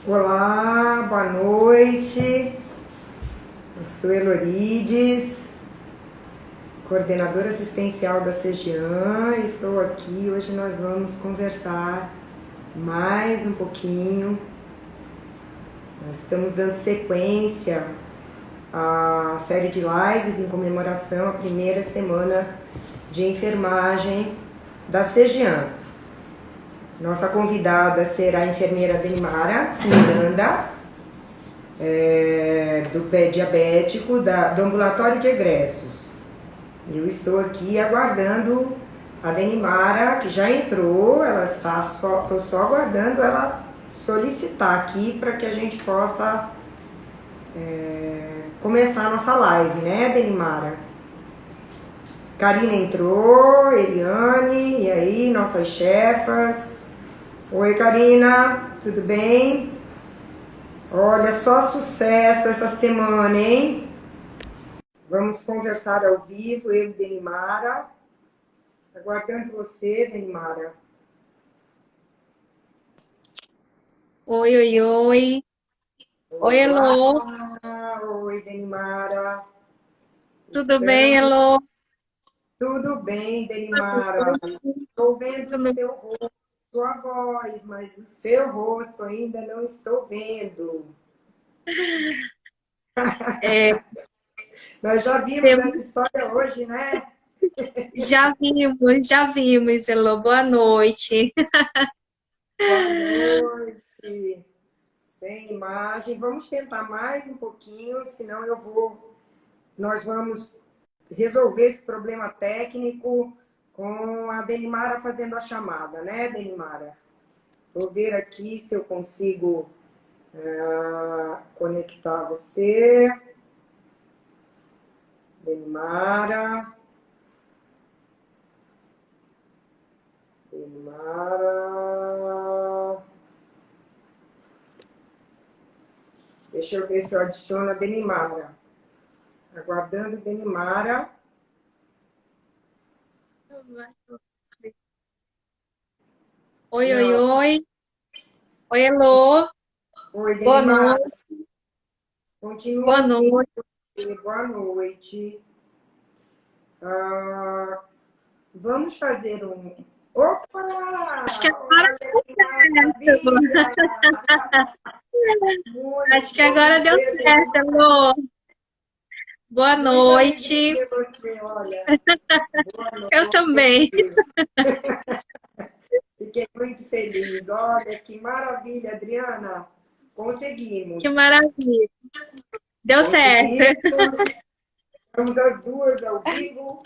Olá, boa noite. Eu sou Elorides, coordenadora assistencial da CEGIAN. Estou aqui. Hoje nós vamos conversar mais um pouquinho. Nós estamos dando sequência à série de lives em comemoração à primeira semana de enfermagem da CEGIAN. Nossa convidada será a enfermeira Denimara Miranda, do pé diabético do ambulatório de egressos. Eu estou aqui aguardando a Denimara, que já entrou, estou só aguardando ela solicitar aqui para que a gente possa começar a nossa live, né, Denimara? Karina entrou, Eliane, e aí, nossas chefas. Oi, Karina, tudo bem? Olha, só sucesso essa semana, hein? Vamos conversar ao vivo, eu e Denimara. Aguardando você, Denimara. Oi, oi, oi. Oi, Olá! Elô. Oi, Denimara. Tudo bem, Estamos... Elô? Tudo bem, Denimara? Estou vendo o Tudo... seu rosto, sua voz, mas o seu rosto ainda não estou vendo. É, Nós já vimos essa temos- história hoje, né? já vimos, Elô. Boa noite. Boa noite. Sem imagem. Vamos tentar mais um pouquinho, senão nós vamos resolver esse problema técnico com a Denimara fazendo a chamada, né, Denimara? Vou ver aqui se eu consigo conectar você. Denimara. Denimara. Deixa eu ver se eu adiciono a Denimara. Aguardando Denimara. Oi, oi, Não. oi. Oi, Elô. Oi, Boa Denimara. noite. Continuo Boa ouvindo noite. você. Boa noite. Ah, vamos fazer um. Acho que Opa! agora Olha deu que certo, Elô. maravilha! Acho Muito que bom agora lhe deu ver, certo, Denimar. Elô. Boa Muita alegria noite. ver você, olha. Boa Eu também. noite. Fiquei muito feliz. Olha que maravilha, Adriana. Que Conseguimos. maravilha. Deu certo. Conseguimos. Estamos as duas ao vivo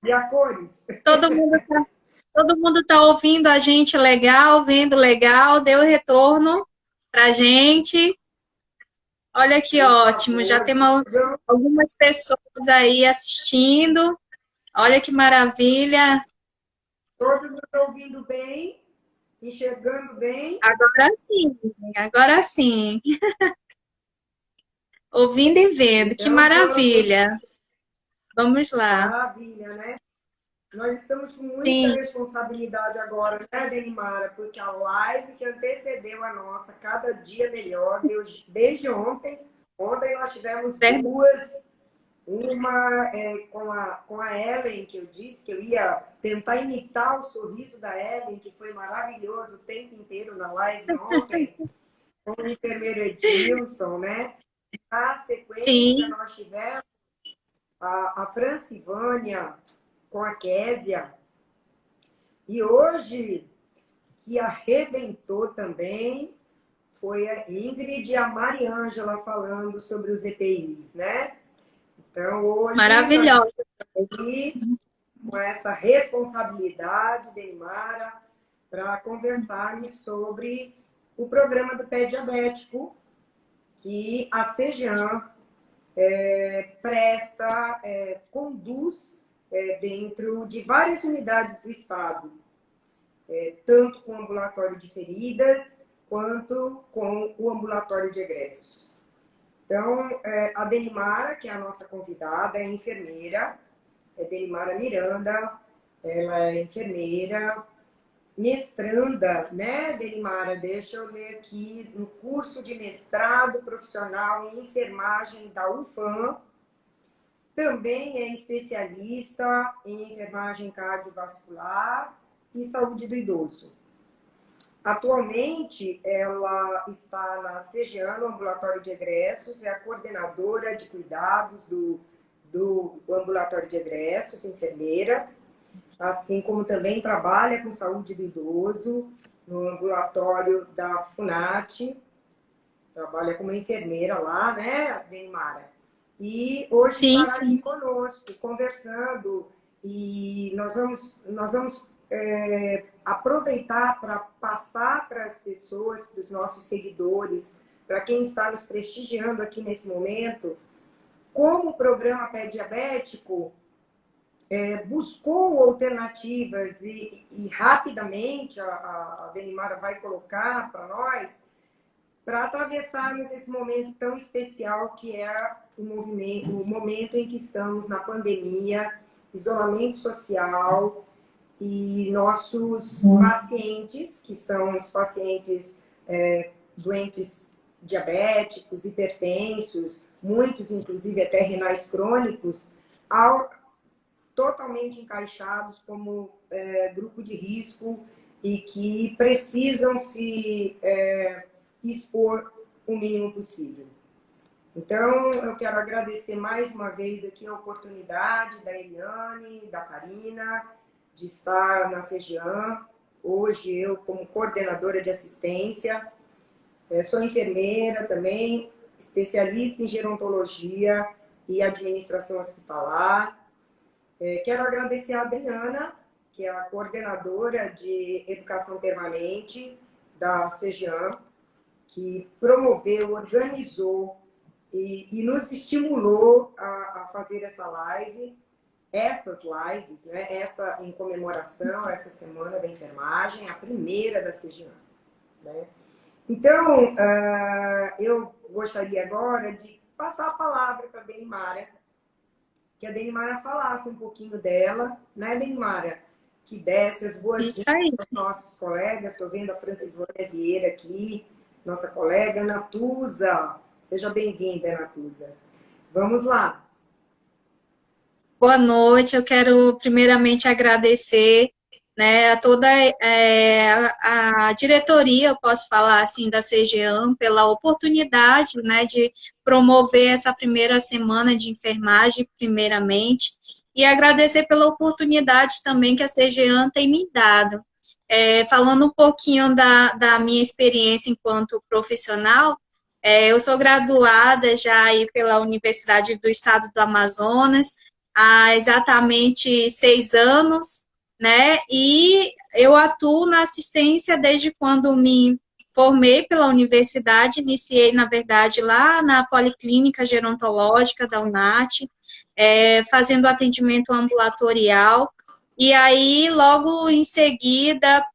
e a cores. Todo mundo tá, todo mundo tá ouvindo a gente legal, vendo legal, deu retorno pra gente. Olha que Por ótimo, já favor, temos digam. algumas pessoas aí assistindo. Olha que maravilha. Todo mundo ouvindo bem, enxergando bem. Agora sim, agora sim. Ouvindo e vendo, que Então, vamos. maravilha. Vamos lá. Maravilha, né? Nós estamos com muita Sim, responsabilidade agora, né, Denimara? Porque a live que antecedeu a nossa, cada dia melhor, desde ontem. Ontem nós tivemos verdade. duas. Uma com a Ellen, que eu disse que eu ia tentar imitar o sorriso da Ellen, que foi maravilhoso o tempo inteiro na live ontem, com o enfermeiro Edilson, né? Na sequência, Sim, nós tivemos a Francivânia com a Késia. E hoje, que arrebentou também, foi a Ingrid e a Mariângela falando sobre os EPIs, né? Então, hoje, nós maravilhosa. estamos aqui com essa responsabilidade, Deimara, para conversarmos sobre o programa do pé diabético que a CEGIAN presta, conduz dentro de várias unidades do Estado, tanto com o ambulatório de feridas quanto com o ambulatório de egressos. Então, a Denimara, que é a nossa convidada, é enfermeira, é Denimara Miranda, ela é enfermeira, mestranda, né, Denimara? Deixa eu ler aqui, no curso de mestrado profissional em enfermagem da UFAM. Também é especialista em enfermagem cardiovascular e saúde do idoso. Atualmente, ela está na CGEAN, no Ambulatório de Egressos, é a coordenadora de cuidados do Ambulatório de Egressos, enfermeira, assim como também trabalha com saúde do idoso no ambulatório da FUNAT, trabalha como enfermeira lá, né, Denimara? E hoje Sim, estará aqui sim. conosco, conversando, e nós vamos aproveitar para passar para as pessoas, para os nossos seguidores, para quem está nos prestigiando aqui nesse momento, como o programa Pé Diabético buscou alternativas e rapidamente a Denimara vai colocar para nós, para atravessarmos esse momento tão especial que é o momento em que estamos na pandemia, isolamento social, e nossos pacientes, que são os pacientes doentes diabéticos, hipertensos, muitos inclusive até renais crônicos, totalmente encaixados como grupo de risco e que precisam se expor o mínimo possível. Então, eu quero agradecer mais uma vez aqui a oportunidade da Eliane, da Karina, de estar na CGEAN. Hoje, eu, como coordenadora de assistência, sou enfermeira também, especialista em gerontologia e administração hospitalar. Quero agradecer a Adriana, que é a coordenadora de educação permanente da CGEAN, que promoveu, organizou e nos estimulou a fazer essa live, essas lives, né? Essa em comemoração, essa Semana da Enfermagem, a primeira da CGEAN, né? Então, eu gostaria agora de passar a palavra para a Denimara, que a Denimara falasse um pouquinho dela, né, Denimara? Que desse as boas-vindas aos nossos colegas. Estou vendo a Francivânia Vieira aqui, nossa colega Natuza. Seja bem-vinda, Natuza. Vamos lá. Boa noite, eu quero primeiramente agradecer, né, a toda a diretoria, eu posso falar assim, da CGEAN, pela oportunidade, né, de promover essa primeira semana de enfermagem, primeiramente, e agradecer pela oportunidade também que a CGEAN tem me dado. Falando um pouquinho da minha experiência enquanto profissional, eu sou graduada já aí pela Universidade do Estado do Amazonas, há exatamente 6 anos, né? E eu atuo na assistência desde quando me formei pela universidade, iniciei, na verdade, lá na Policlínica Gerontológica da UNAT, fazendo atendimento ambulatorial, e aí, logo em seguida,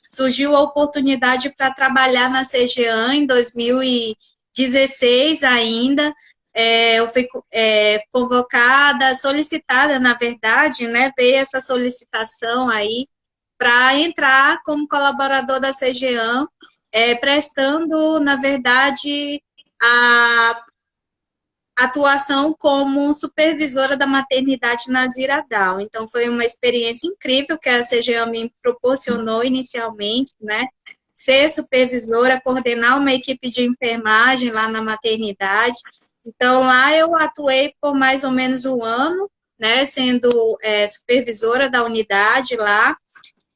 surgiu a oportunidade para trabalhar na CGEAN em 2016 ainda. Eu fui convocada, solicitada, na verdade, né? Veio essa solicitação aí para entrar como colaborador da CGEAN, prestando, na verdade, a atuação como supervisora da maternidade na Ziradal. Então, foi uma experiência incrível que a CGEAN me proporcionou inicialmente, né? Ser supervisora, coordenar uma equipe de enfermagem lá na maternidade. Então, lá eu atuei por mais ou menos um ano, né? Sendo supervisora da unidade lá.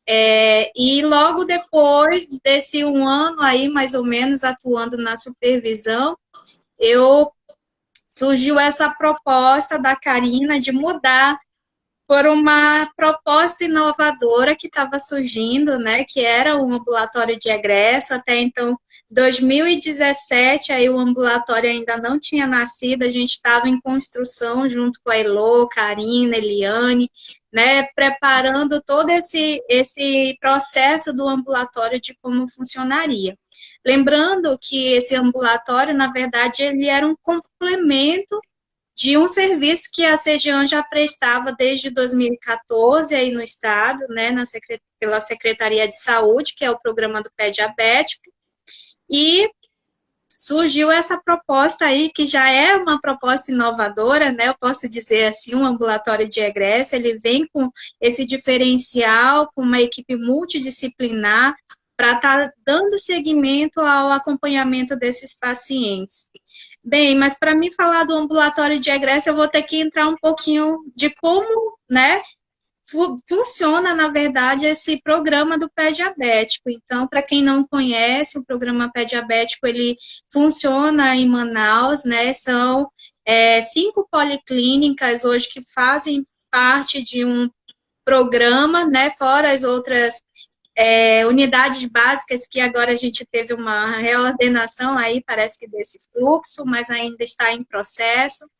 E logo depois desse um ano aí, mais ou menos, atuando na supervisão, surgiu essa proposta da Karina de mudar por uma proposta inovadora que estava surgindo, né, que era o ambulatório de egresso. Até então, 2017, aí o ambulatório ainda não tinha nascido, a gente estava em construção junto com a Elô, Karina, Eliane, né, preparando todo esse processo do ambulatório de como funcionaria. Lembrando que esse ambulatório, na verdade, ele era um complemento de um serviço que a CGEAN já prestava desde 2014 aí no estado, né, pela Secretaria de Saúde, que é o programa do pé diabético, e surgiu essa proposta aí, que já é uma proposta inovadora, né? Eu posso dizer assim, um ambulatório de egresso, ele vem com esse diferencial, com uma equipe multidisciplinar, para estar dando seguimento ao acompanhamento desses pacientes. Bem, mas para mim falar do ambulatório de egresso, eu vou ter que entrar um pouquinho de como, né, funciona, na verdade, esse programa do pé diabético. Então, para quem não conhece, o programa pé diabético, ele funciona em Manaus, né? São 5 policlínicas hoje que fazem parte de um programa, né? Fora as outras unidades básicas, que agora a gente teve uma reordenação aí, parece que desse fluxo, mas ainda está em processo.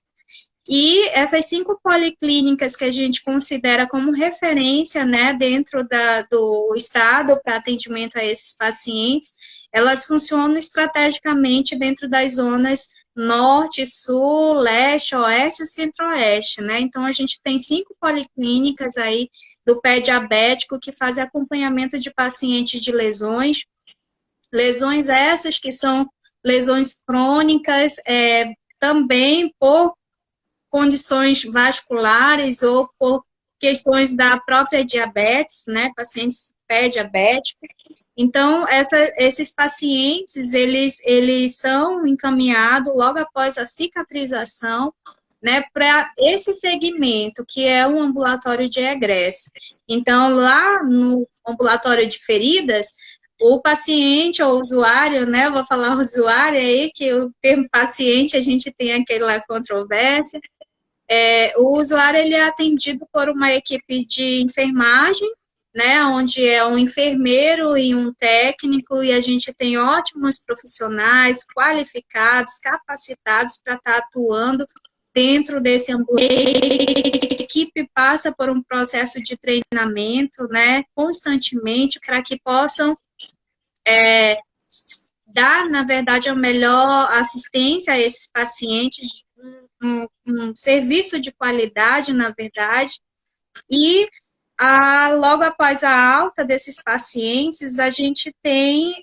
E essas 5 policlínicas que a gente considera como referência, né, dentro do estado para atendimento a esses pacientes, elas funcionam estrategicamente dentro das zonas norte, sul, leste, oeste e centro-oeste, né? Então, a gente tem 5 policlínicas aí do pé diabético que fazem acompanhamento de pacientes de lesões essas que são lesões crônicas, também por condições vasculares ou por questões da própria diabetes, né, pacientes pré-diabéticos. Então, esses pacientes, eles são encaminhados logo após a cicatrização, né, para esse segmento, que é um ambulatório de egresso. Então, lá no ambulatório de feridas, o paciente ou usuário, né, eu vou falar usuário aí, que o termo paciente, a gente tem aquela controvérsia, o usuário ele é atendido por uma equipe de enfermagem, né, onde é um enfermeiro e um técnico, e a gente tem ótimos profissionais qualificados, capacitados para estar atuando dentro desse ambiente. A equipe passa por um processo de treinamento, né, constantemente, para que possam dar, na verdade, a melhor assistência a esses pacientes, um serviço de qualidade, na verdade, e logo após a alta desses pacientes, a gente tem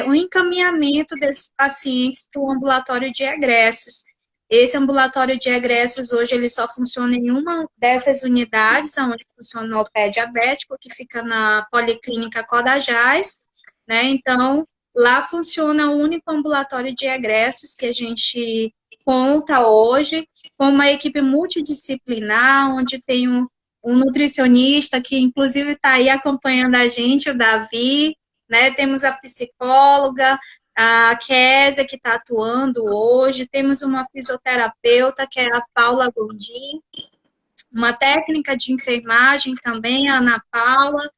um encaminhamento desses pacientes para o ambulatório de egressos. Esse ambulatório de egressos, hoje, ele só funciona em uma dessas unidades, onde funciona o pé diabético, que fica na Policlínica Codajás, né? Então, lá funciona o único ambulatório de egressos que a gente conta hoje, com uma equipe multidisciplinar, onde tem um nutricionista que, inclusive, está aí acompanhando a gente, o Davi, né? Temos a psicóloga, a Késia, que está atuando hoje, temos uma fisioterapeuta, que é a Paula Gondim, uma técnica de enfermagem também, a Ana Paula.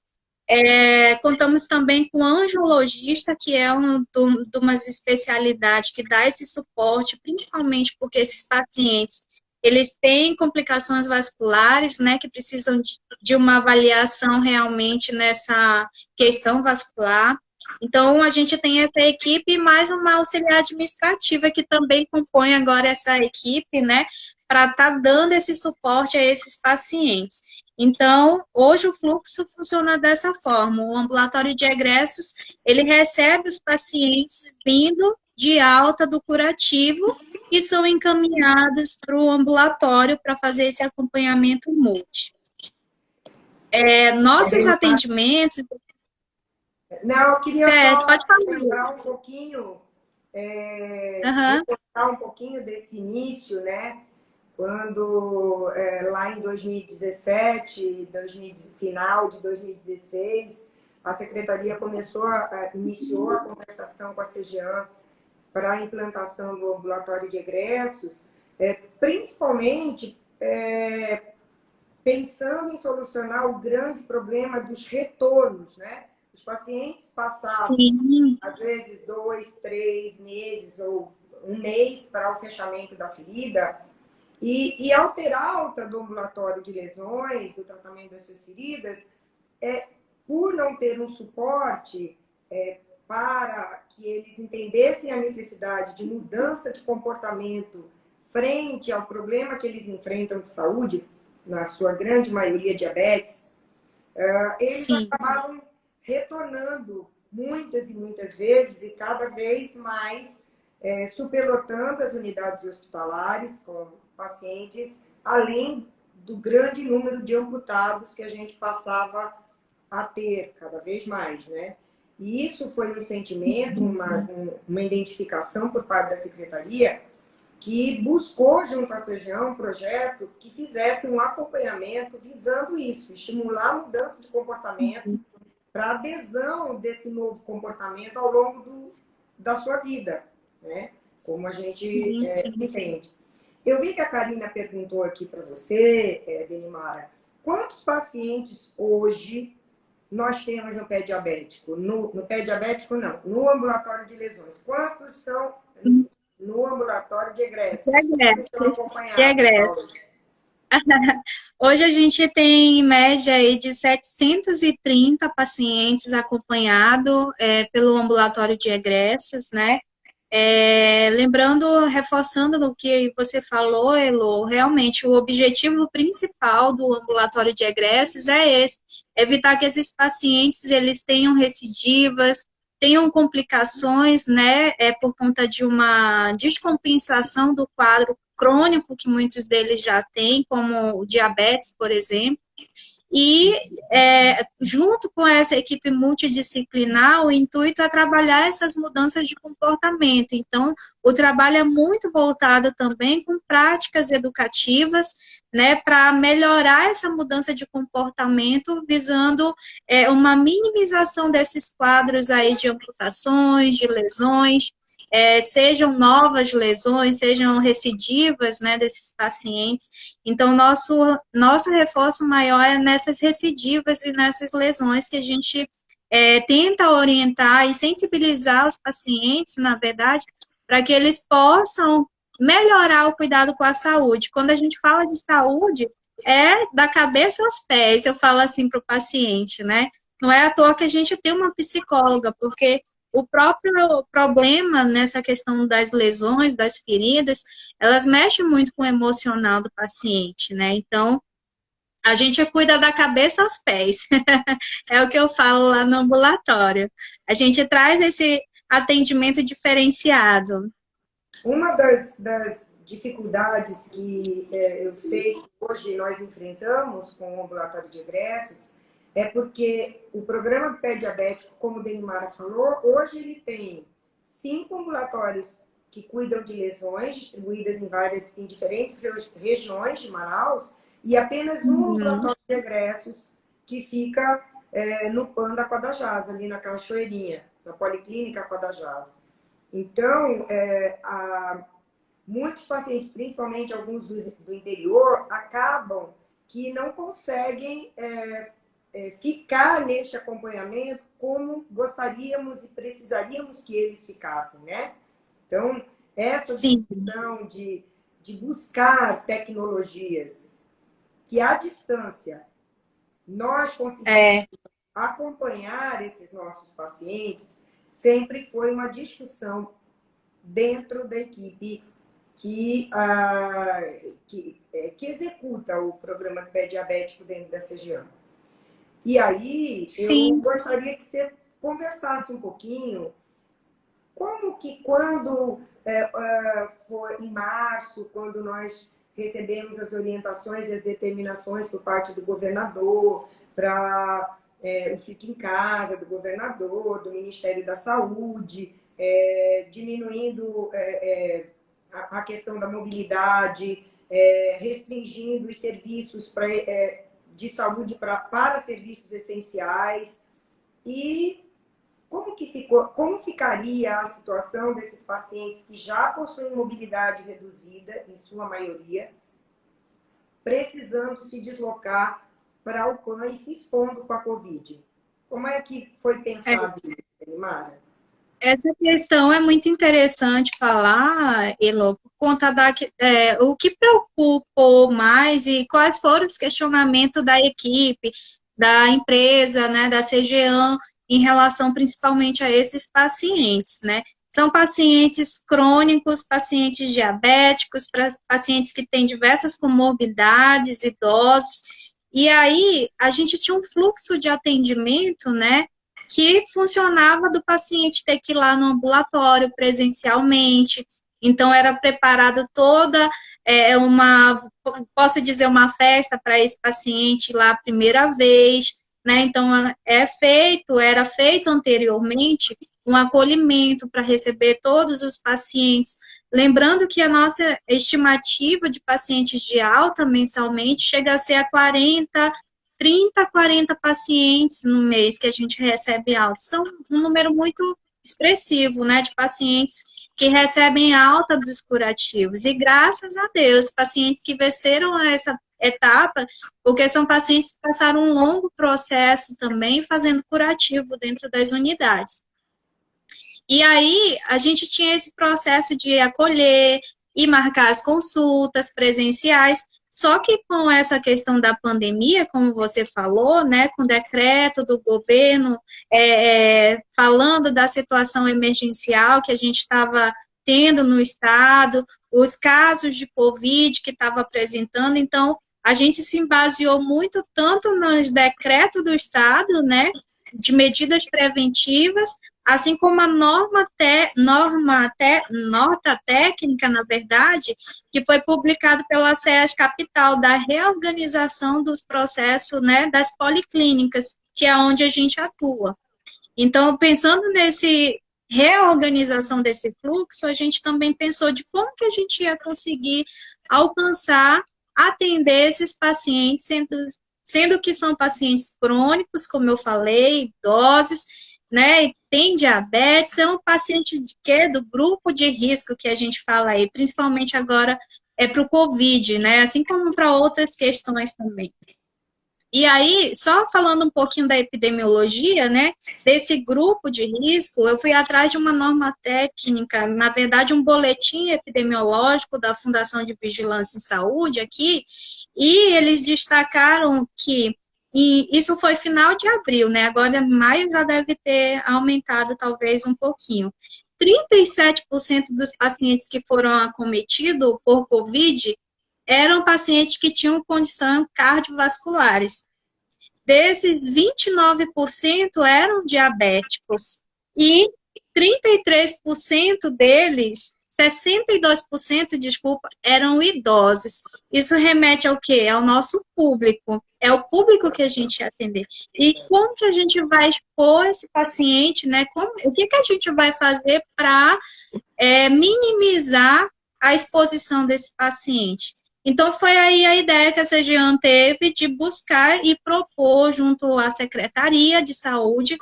Contamos também com angiologista, que é de umas especialidades que dá esse suporte, principalmente porque esses pacientes, eles têm complicações vasculares, né, que precisam de uma avaliação realmente nessa questão vascular. Então, a gente tem essa equipe, mais uma auxiliar administrativa, que também compõe agora essa equipe, né, para estar dando esse suporte a esses pacientes. Então, hoje o fluxo funciona dessa forma. O ambulatório de egressos, ele recebe os pacientes vindo de alta do curativo e são encaminhados para o ambulatório para fazer esse acompanhamento multi. Nossos atendimentos... Não, eu queria certo, pode falar. lembrar um pouquinho, recontar um pouquinho desse início, né? Quando, lá em 2017, final de 2016, a Secretaria iniciou a conversação com a CGEAM para a implantação do ambulatório de egressos, principalmente pensando em solucionar o grande problema dos retornos, né? Os pacientes passavam, sim, às vezes, 2, 3 meses ou um mês para o fechamento da ferida, e ao ter alta do ambulatório de lesões, do tratamento das suas feridas, por não ter um suporte para que eles entendessem a necessidade de mudança de comportamento frente ao problema que eles enfrentam de saúde, na sua grande maioria diabetes, eles sim, acabavam retornando muitas e muitas vezes e cada vez mais superlotando as unidades hospitalares com pacientes, além do grande número de amputados que a gente passava a ter cada vez mais, né? E isso foi um sentimento, uma identificação por parte da Secretaria que buscou, junto à CGEAM, um projeto que fizesse um acompanhamento visando isso, estimular a mudança de comportamento para adesão desse novo comportamento ao longo da sua vida, né? Como a gente sim, sim. entende. Eu vi que a Karina perguntou aqui para você, Denimara, quantos pacientes hoje nós temos no pé diabético? No pé diabético, não. No ambulatório de lesões. Quantos são no ambulatório de egressos? Quantos são De acompanhados egresso. hoje? Hoje a gente tem em média aí de 730 pacientes acompanhados pelo ambulatório de egressos, né? Lembrando, reforçando no que você falou, Elo, realmente o objetivo principal do ambulatório de egressos é esse, evitar que esses pacientes eles tenham recidivas, tenham complicações, né, por conta de uma descompensação do quadro crônico que muitos deles já têm, como o diabetes, por exemplo. E, junto com essa equipe multidisciplinar, o intuito é trabalhar essas mudanças de comportamento. Então, o trabalho é muito voltado também com práticas educativas, né, para melhorar essa mudança de comportamento, visando uma minimização desses quadros aí de amputações, de lesões, sejam novas lesões, sejam recidivas, né, desses pacientes. Então, nosso reforço maior é nessas recidivas e nessas lesões que a gente tenta orientar e sensibilizar os pacientes, na verdade, para que eles possam melhorar o cuidado com a saúde. Quando a gente fala de saúde, é da cabeça aos pés, eu falo assim para o paciente, né? Não é à toa que a gente tem uma psicóloga, porque o próprio problema nessa questão das lesões, das feridas, elas mexem muito com o emocional do paciente, né? Então, a gente cuida da cabeça aos pés. É o que eu falo lá no ambulatório. A gente traz esse atendimento diferenciado. Uma das dificuldades que eu sei que hoje nós enfrentamos com o ambulatório de egressos é porque o programa Pé Diabético, como o Denimara falou, hoje ele tem 5 ambulatórios que cuidam de lesões distribuídas em diferentes regiões de Manaus e apenas um ambulatório de egressos que fica no PAN da Quadajás, ali na Cachoeirinha, na Policlínica Quadajás. Então, muitos pacientes, principalmente alguns do interior, acabam que não conseguem ficar neste acompanhamento como gostaríamos e precisaríamos que eles ficassem, né? Então, essa Sim. discussão de buscar tecnologias que, à distância, nós conseguimos acompanhar esses nossos pacientes, sempre foi uma discussão dentro da equipe que executa o programa de pé diabético dentro da CGEAM. E aí, eu Sim. gostaria que você conversasse um pouquinho como que quando foi em março, quando nós recebemos as orientações e as determinações por parte do governador para o Fique em Casa do governador, do Ministério da Saúde, diminuindo a questão da mobilidade, restringindo os serviços de saúde para serviços essenciais. E como ficaria a situação desses pacientes que já possuem mobilidade reduzida, em sua maioria, precisando se deslocar para o PAN e se expondo com a Covid? Como é que foi pensado isso, Mara? Essa questão é muito interessante falar, Elo, por conta o que preocupou mais e quais foram os questionamentos da equipe, da empresa, né, da CGEAM, em relação principalmente a esses pacientes, né? São pacientes crônicos, pacientes diabéticos, pacientes que têm diversas comorbidades, idosos, E aí, a gente tinha um fluxo de atendimento, né, que funcionava do paciente ter que ir lá no ambulatório presencialmente. Então, era preparada toda posso dizer, uma festa para esse paciente lá a primeira vez, né? Então, era feito anteriormente um acolhimento para receber todos os pacientes. Lembrando que a nossa estimativa de pacientes de alta mensalmente chega a ser a 30, 40 pacientes no mês que a gente recebe alta. São um número muito expressivo, né, de pacientes que recebem alta dos curativos. E graças a Deus, pacientes que venceram essa etapa, porque são pacientes que passaram um longo processo também fazendo curativo dentro das unidades. E aí, a gente tinha esse processo de acolher e marcar as consultas presenciais, só que com essa questão da pandemia, como você falou, né, com o decreto do governo, falando da situação emergencial que a gente estava tendo no estado, os casos de Covid que estava apresentando, então, a gente se baseou muito tanto nos decretos do estado, né, de medidas preventivas, assim como a nota técnica, na verdade, que foi publicado pela SES Capital, da reorganização dos processos, né, das policlínicas, que é onde a gente atua. Então, pensando nesse reorganização desse fluxo, a gente também pensou de como que a gente ia conseguir alcançar, atender esses pacientes, sendo que são pacientes crônicos, como eu falei, idosos, né, tem diabetes, é um paciente de quê? Do grupo de risco que a gente fala aí, principalmente agora para o COVID, né, assim como para outras questões também. E aí, só falando um pouquinho da epidemiologia, né, desse grupo de risco, eu fui atrás de uma norma técnica, na verdade, um boletim epidemiológico da Fundação de Vigilância em Saúde aqui, e eles destacaram que, e isso foi final de abril, né, agora em maio já deve ter aumentado talvez um pouquinho. 37% dos pacientes que foram acometidos por Covid eram pacientes que tinham condições cardiovasculares. Desses, 29% eram diabéticos e 33% deles, 62%, desculpa, eram idosos. Isso remete ao quê? Ao nosso público. É o público que a gente ia atender. E como que a gente vai expor esse paciente, né? O que a gente vai fazer para minimizar a exposição desse paciente? Então, foi aí a ideia que a CGEAN teve de buscar e propor, junto à Secretaria de Saúde,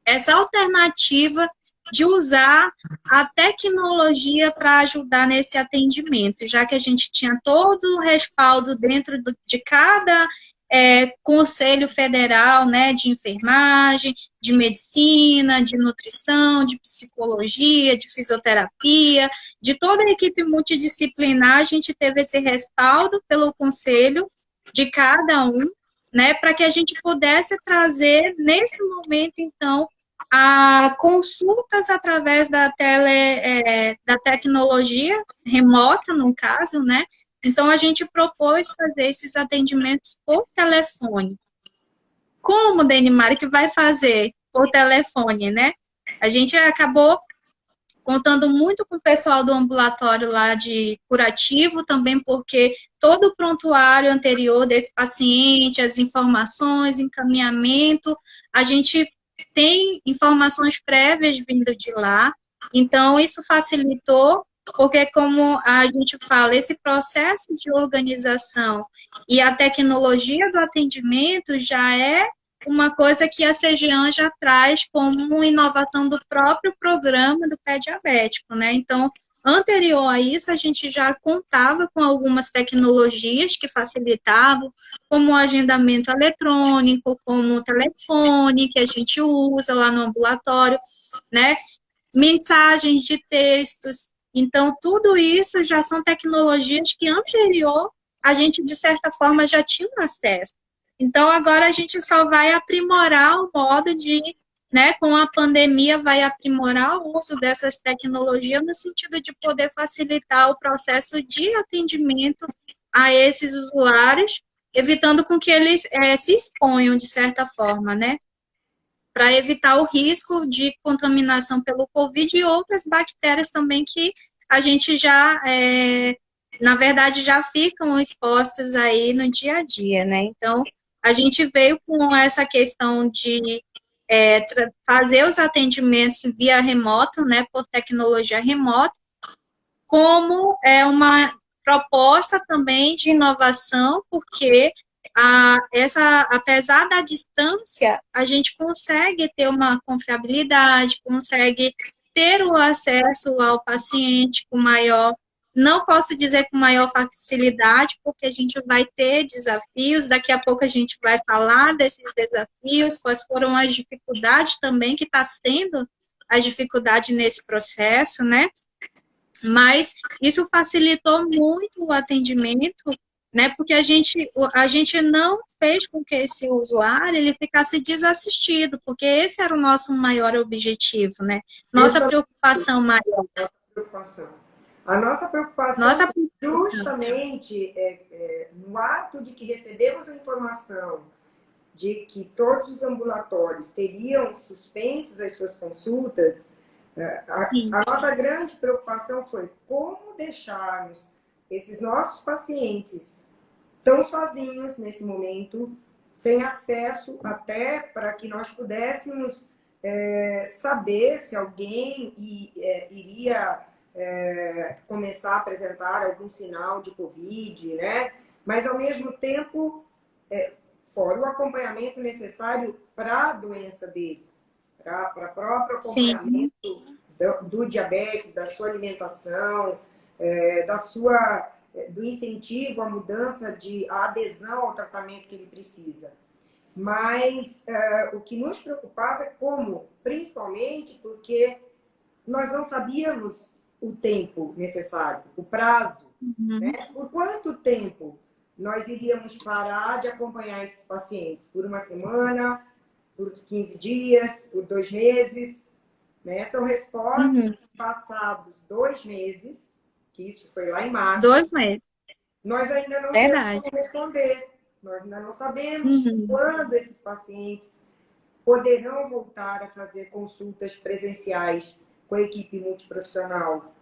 essa alternativa de usar a tecnologia para ajudar nesse atendimento, já que a gente tinha todo o respaldo dentro de cada Conselho Federal, né, de enfermagem, de medicina, de nutrição, de psicologia, de fisioterapia, de toda a equipe multidisciplinar, a gente teve esse respaldo pelo conselho de cada um, né, para que a gente pudesse trazer, nesse momento, então, a consultas através da tecnologia remota, no caso, né? Então, a gente propôs fazer esses atendimentos por telefone. Como, Denimar, que vai fazer por telefone, né? A gente acabou contando muito com o pessoal do ambulatório lá de curativo, também porque todo o prontuário anterior desse paciente, as informações, encaminhamento, a gente tem informações prévias vindo de lá, então isso facilitou, porque como a gente fala, esse processo de organização e a tecnologia do atendimento já é uma coisa que a CGEAN já traz como uma inovação do próprio programa do pé diabético, né? Então, anterior a isso, a gente já contava com algumas tecnologias que facilitavam, como o agendamento eletrônico, como o telefone, que a gente usa lá no ambulatório, né? Mensagens de textos. Então, tudo isso já são tecnologias que anterior a gente, de certa forma, já tinha acesso. Então, agora a gente só vai aprimorar o modo de, né, com a pandemia, vai aprimorar o uso dessas tecnologias no sentido de poder facilitar o processo de atendimento a esses usuários, evitando com que eles se exponham de certa forma, né? Para evitar o risco de contaminação pelo Covid e outras bactérias também que a gente já, na verdade, já ficam expostos aí no dia a dia, né? Então, a gente veio com essa questão de fazer os atendimentos via remoto, né, por tecnologia remota, como uma proposta também de inovação, porque apesar da distância, a gente consegue ter uma confiabilidade, consegue ter o acesso ao paciente com maior, não posso dizer com maior facilidade, porque a gente vai ter desafios, daqui a pouco a gente vai falar desses desafios, quais foram as dificuldades também que está sendo a dificuldade nesse processo, né? Mas isso facilitou muito o atendimento, né? Porque a gente não fez com que esse usuário ele ficasse desassistido, porque esse era o nosso maior objetivo, né? Nossa preocupação maior. Preocupação. A nossa preocupação justamente no ato de que recebemos a informação de que todos os ambulatórios teriam suspensos as suas consultas, a nossa grande preocupação foi como deixarmos esses nossos pacientes tão sozinhos nesse momento, sem acesso até para que nós pudéssemos saber se alguém iria começar a apresentar algum sinal de Covid, né? Mas, ao mesmo tempo, fora o acompanhamento necessário para a doença dele, para o próprio acompanhamento do diabetes, da sua alimentação, do incentivo à mudança, à adesão ao tratamento que ele precisa. Mas o que nos preocupava é como, principalmente porque nós não sabíamos o tempo necessário, o prazo, né? Por quanto tempo nós iríamos parar de acompanhar esses pacientes? Por uma semana, por 15 dias, por 2 meses, né? São respostas passados 2 meses, que isso foi lá em março. 2 meses. Nós ainda não temos como responder. Nós ainda não sabemos quando esses pacientes poderão voltar a fazer consultas presenciais com a equipe multiprofissional.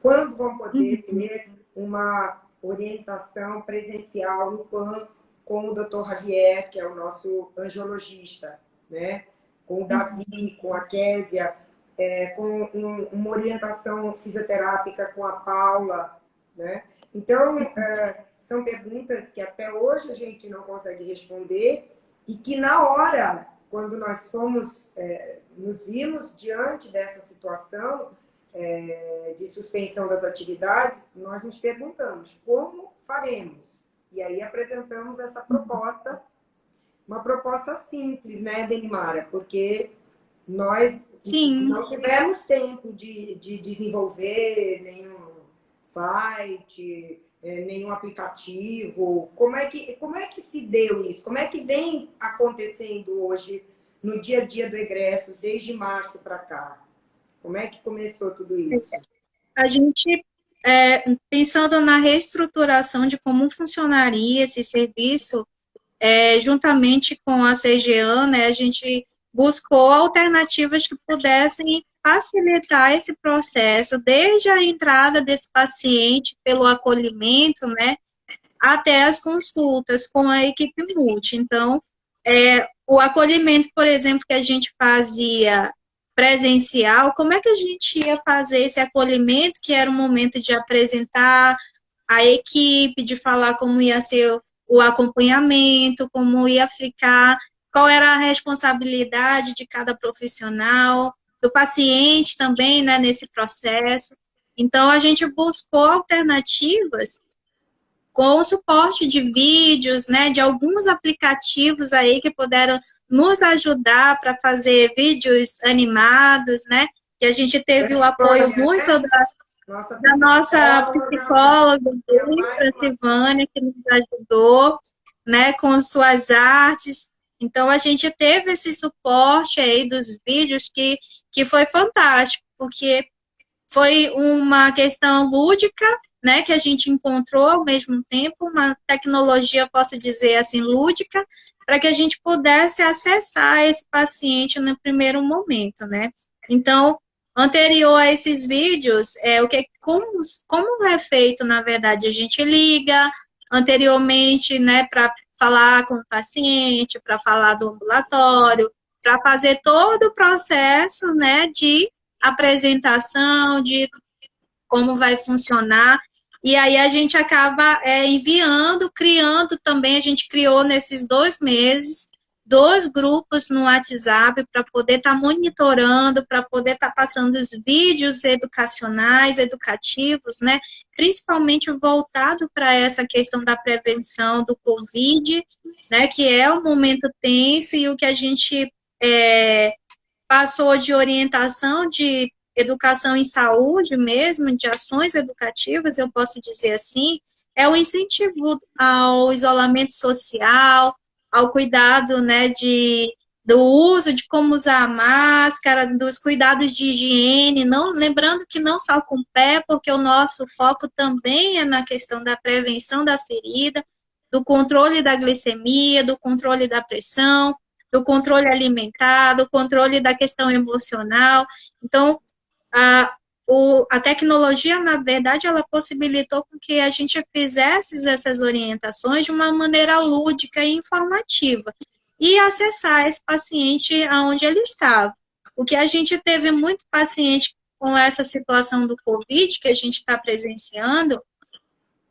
Quando vão poder ter uma orientação presencial no PAN com o Dr. Javier, que é o nosso angiologista, né? Com o Davi, com a Késia, com uma orientação fisioterápica com a Paula, né? Então, são perguntas que até hoje a gente não consegue responder e que na hora, quando nós nos vimos diante dessa situação de suspensão das atividades, nós nos perguntamos como faremos. E aí apresentamos essa proposta, uma proposta simples, né, Denimara? Porque nós não tivemos tempo de desenvolver nenhum site, nenhum aplicativo. Como é que se deu isso? Como é que vem acontecendo hoje no dia a dia do Egressos, desde março para cá? Como é que começou tudo isso? A gente, pensando na reestruturação de como funcionaria esse serviço, juntamente com a CGAN, né, a gente buscou alternativas que pudessem facilitar esse processo, desde a entrada desse paciente pelo acolhimento, né, até as consultas com a equipe multi. Então, o acolhimento, por exemplo, que a gente fazia presencial, como é que a gente ia fazer esse acolhimento, que era o momento de apresentar a equipe, de falar como ia ser o acompanhamento, como ia ficar, qual era a responsabilidade de cada profissional, do paciente também, né, nesse processo. Então, a gente buscou alternativas com o suporte de vídeos, né, de alguns aplicativos aí que puderam nos ajudar para fazer vídeos animados, né, que a gente teve o apoio muito da nossa psicóloga, a Silvânia, que nos ajudou, né, com suas artes. Então, a gente teve esse suporte aí dos vídeos que foi fantástico, porque foi uma questão lúdica, né, que a gente encontrou ao mesmo tempo, uma tecnologia, posso dizer assim, lúdica, para que a gente pudesse acessar esse paciente no primeiro momento, né? Então, anterior a esses vídeos, como é feito, na verdade, a gente liga anteriormente, né, para falar com o paciente, para falar do ambulatório, para fazer todo o processo, né, de apresentação, de como vai funcionar. E aí a gente acaba enviando, criando também, a gente criou nesses 2 meses, 2 grupos no WhatsApp para poder estar monitorando, para poder estar passando os vídeos educacionais, educativos, né? Principalmente voltado para essa questão da prevenção do Covid, né? Que é um momento tenso e o que a gente passou de orientação de educação em saúde mesmo, de ações educativas, eu posso dizer assim, é o incentivo ao isolamento social, ao cuidado, né, do uso de como usar a máscara, dos cuidados de higiene, não, lembrando que não só com o pé, porque o nosso foco também é na questão da prevenção da ferida, do controle da glicemia, do controle da pressão, do controle alimentar, do controle da questão emocional. Então, a tecnologia, na verdade, ela possibilitou com que a gente fizesse essas orientações de uma maneira lúdica e informativa e acessar esse paciente aonde ele estava. O que a gente teve muito paciente com essa situação do Covid que a gente está presenciando,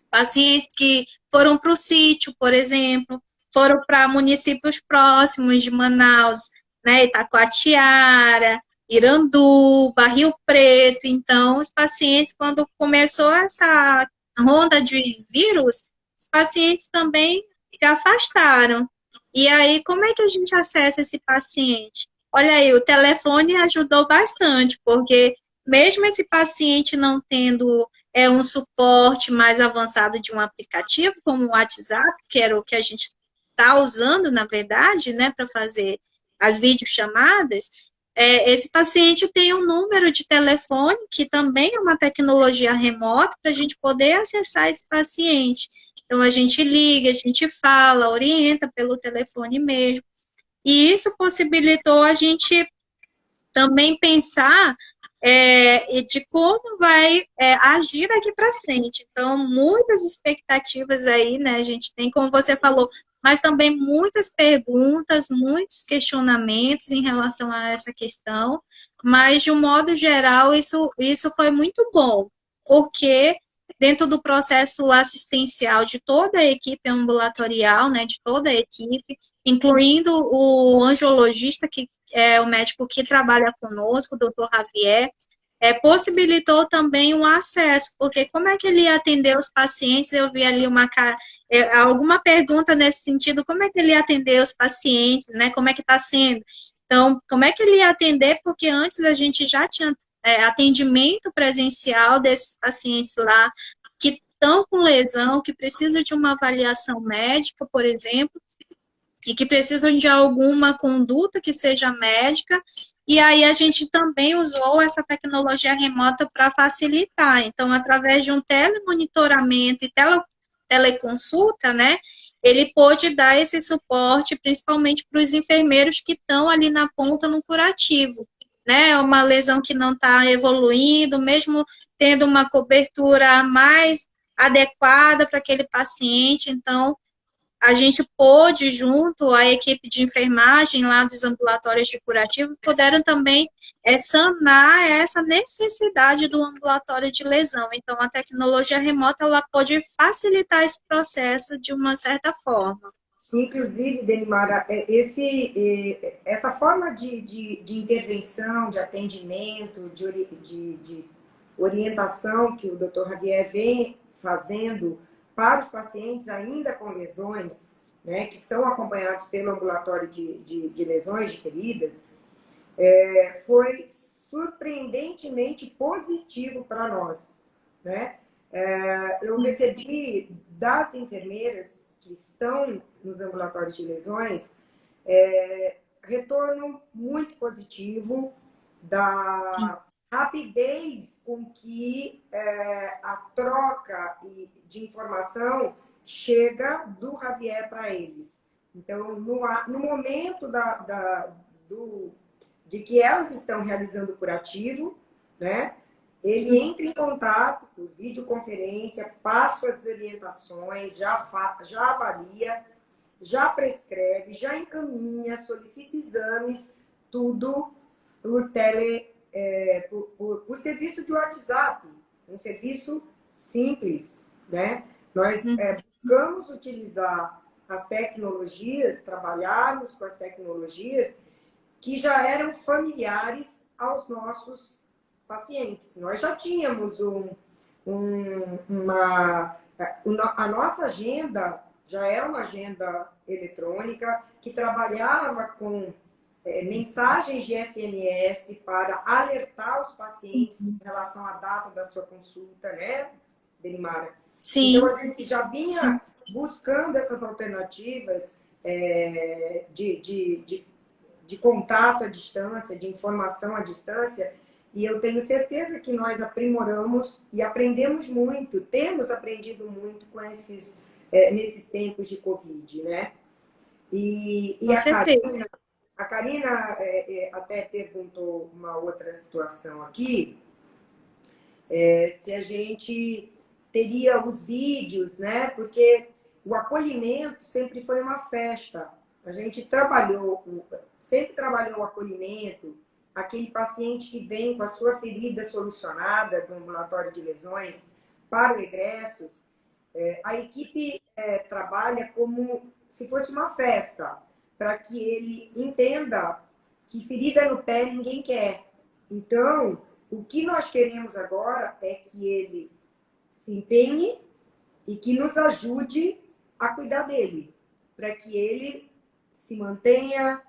pacientes que foram para o sítio, por exemplo, foram para municípios próximos de Manaus, né, Itacoatiara, Iranduba, Rio Preto. Então, os pacientes, quando começou essa ronda de vírus, os pacientes também se afastaram. E aí, como é que a gente acessa esse paciente? Olha aí, o telefone ajudou bastante, porque mesmo esse paciente não tendo um suporte mais avançado de um aplicativo, como o WhatsApp, que era o que a gente está usando, na verdade, né, para fazer as videochamadas, esse paciente tem um número de telefone, que também é uma tecnologia remota, para a gente poder acessar esse paciente. Então, a gente liga, a gente fala, orienta pelo telefone mesmo. E isso possibilitou a gente também pensar de como vai agir daqui para frente. Então, muitas expectativas aí, né? A gente tem, como você falou, mas também muitas perguntas, muitos questionamentos em relação a essa questão, mas, de um modo geral, isso foi muito bom, porque dentro do processo assistencial de toda a equipe ambulatorial, né, de toda a equipe, incluindo o angiologista, que é o médico que trabalha conosco, o doutor Javier, possibilitou também um acesso, porque como é que ele ia atender os pacientes? Eu vi ali alguma pergunta nesse sentido, como é que ele ia atender os pacientes, né? Como é que está sendo? Então, como é que ele ia atender? Porque antes a gente já tinha atendimento presencial desses pacientes lá que estão com lesão, que precisam de uma avaliação médica, por exemplo, e que precisam de alguma conduta que seja médica, e aí a gente também usou essa tecnologia remota para facilitar. Então, através de um telemonitoramento e teleconsulta, né, ele pôde dar esse suporte, principalmente para os enfermeiros que estão ali na ponta no curativo, né, uma lesão que não está evoluindo, mesmo tendo uma cobertura mais adequada para aquele paciente. Então, a gente pôde, junto à equipe de enfermagem lá dos ambulatórios de curativo, puderam também sanar essa necessidade do ambulatório de lesão. Então, a tecnologia remota, ela pode facilitar esse processo de uma certa forma. Inclusive, Denimara, essa forma de intervenção, de atendimento, de orientação que o Dr. Javier vem fazendo para os pacientes ainda com lesões, né, que são acompanhados pelo ambulatório de lesões, de feridas, foi surpreendentemente positivo para nós, né? Eu recebi das enfermeiras que estão nos ambulatórios de lesões retorno muito positivo da rapidez com que a troca de informação chega do Javier para eles. Então, no momento de que elas estão realizando o curativo, né? Ele entra em contato por videoconferência, passa as orientações, já avalia, já prescreve, já encaminha, solicita exames, tudo por serviço de WhatsApp, um serviço simples, né? Nós buscamos utilizar as tecnologias, trabalharmos com as tecnologias que já eram familiares aos nossos pacientes. Nós já tínhamos a nossa agenda já era uma agenda eletrônica que trabalhava com mensagens de SMS para alertar os pacientes com relação à data da sua consulta, né, Delimara? Sim. Então, a gente já vinha buscando essas alternativas de contato à distância, de informação à distância, e eu tenho certeza que nós aprimoramos e aprendemos muito, temos aprendido muito com nesses tempos de Covid, né? E a Karina até perguntou uma outra situação aqui, se a gente teria os vídeos, né? Porque o acolhimento sempre foi uma festa. A gente sempre trabalhou o acolhimento, aquele paciente que vem com a sua ferida solucionada do ambulatório de lesões para o egressos. A equipe trabalha como se fosse uma festa, para que ele entenda que ferida no pé ninguém quer. Então, o que nós queremos agora é que ele se empenhe e que nos ajude a cuidar dele, para que ele se mantenha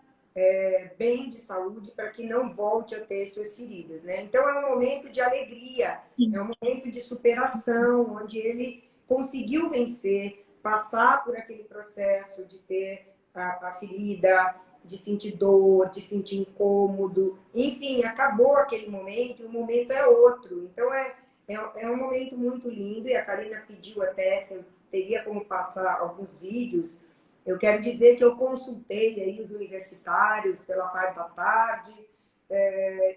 bem de saúde, para que não volte a ter suas feridas, né? Então, é um momento de alegria, é um momento de superação, onde ele conseguiu vencer, passar por aquele processo de ter a ferida, de sentir dor, de sentir incômodo, enfim, acabou aquele momento e o momento é outro. Então, é um momento muito lindo, e a Karina pediu até se eu teria como passar alguns vídeos. Eu quero dizer que eu consultei aí os universitários pela parte da tarde,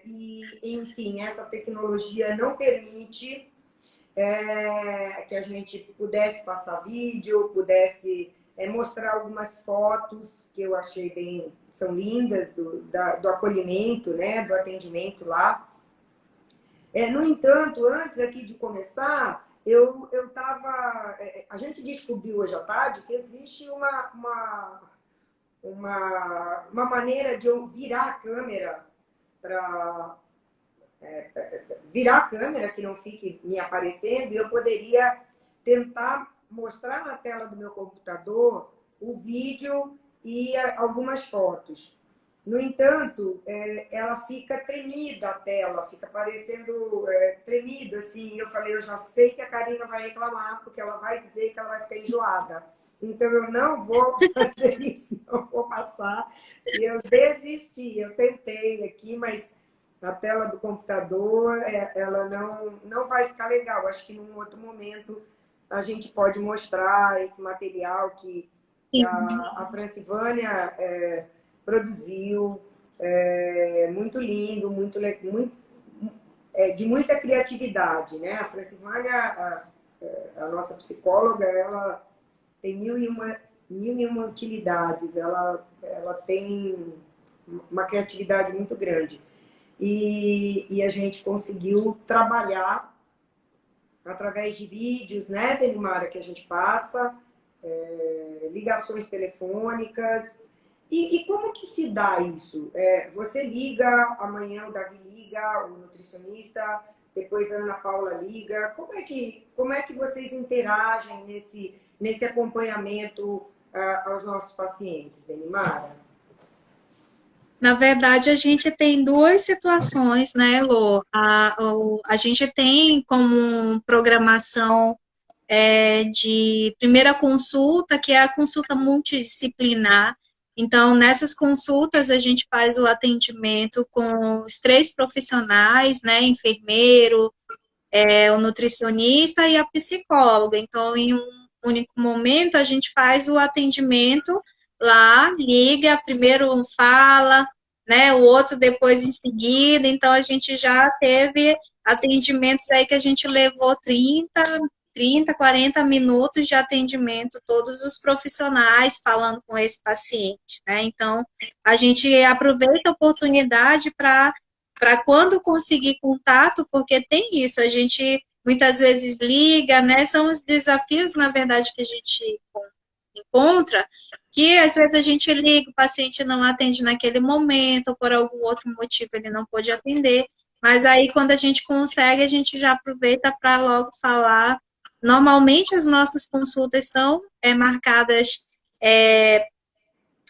e, enfim, essa tecnologia não permite que a gente pudesse passar vídeo, pudesse mostrar algumas fotos que eu achei são lindas do acolhimento, né, do atendimento lá. No entanto, antes aqui de começar, a gente descobriu hoje à tarde que existe uma maneira de eu virar a câmera que não fique me aparecendo, e eu poderia tentar mostrar na tela do meu computador o vídeo e algumas fotos. No entanto, ela fica tremida, a tela, fica parecendo tremida, assim. Eu falei, eu já sei que a Karina vai reclamar, porque ela vai dizer que ela vai ficar enjoada. Então, eu não vou fazer isso, não vou passar. E eu desisti, eu tentei aqui, mas a tela do computador, ela não vai ficar legal. Acho que num outro momento a gente pode mostrar esse material que a Francivânia produziu, muito lindo, de muita criatividade, né? A Francivânia, a nossa psicóloga, ela tem mil e uma utilidades, ela tem uma criatividade muito grande. E a gente conseguiu trabalhar através de vídeos, né, Delimara, que a gente passa, ligações telefônicas. E como que se dá isso? Você liga, amanhã o Davi liga, o nutricionista, depois a Ana Paula liga. Como é que vocês interagem nesse acompanhamento aos nossos pacientes, Delimara? Na verdade, a gente tem duas situações, né, Lô? A gente tem como programação de primeira consulta, que é a consulta multidisciplinar, Então, nessas consultas, a gente faz o atendimento com os 3 profissionais, né? Enfermeiro, o nutricionista e a psicóloga. Então, em um único momento, a gente faz o atendimento lá, liga, primeiro um fala, né, o outro depois em seguida. Então, a gente já teve atendimentos aí que a gente levou 40 minutos de atendimento, todos os profissionais falando com esse paciente, né? Então, a gente aproveita a oportunidade para quando conseguir contato, porque tem isso, a gente muitas vezes liga, né? São os desafios, na verdade, que a gente encontra, que às vezes a gente liga, o paciente não atende naquele momento, ou por algum outro motivo ele não pôde atender, mas aí quando a gente consegue, a gente já aproveita para logo falar. Normalmente as nossas consultas são marcadas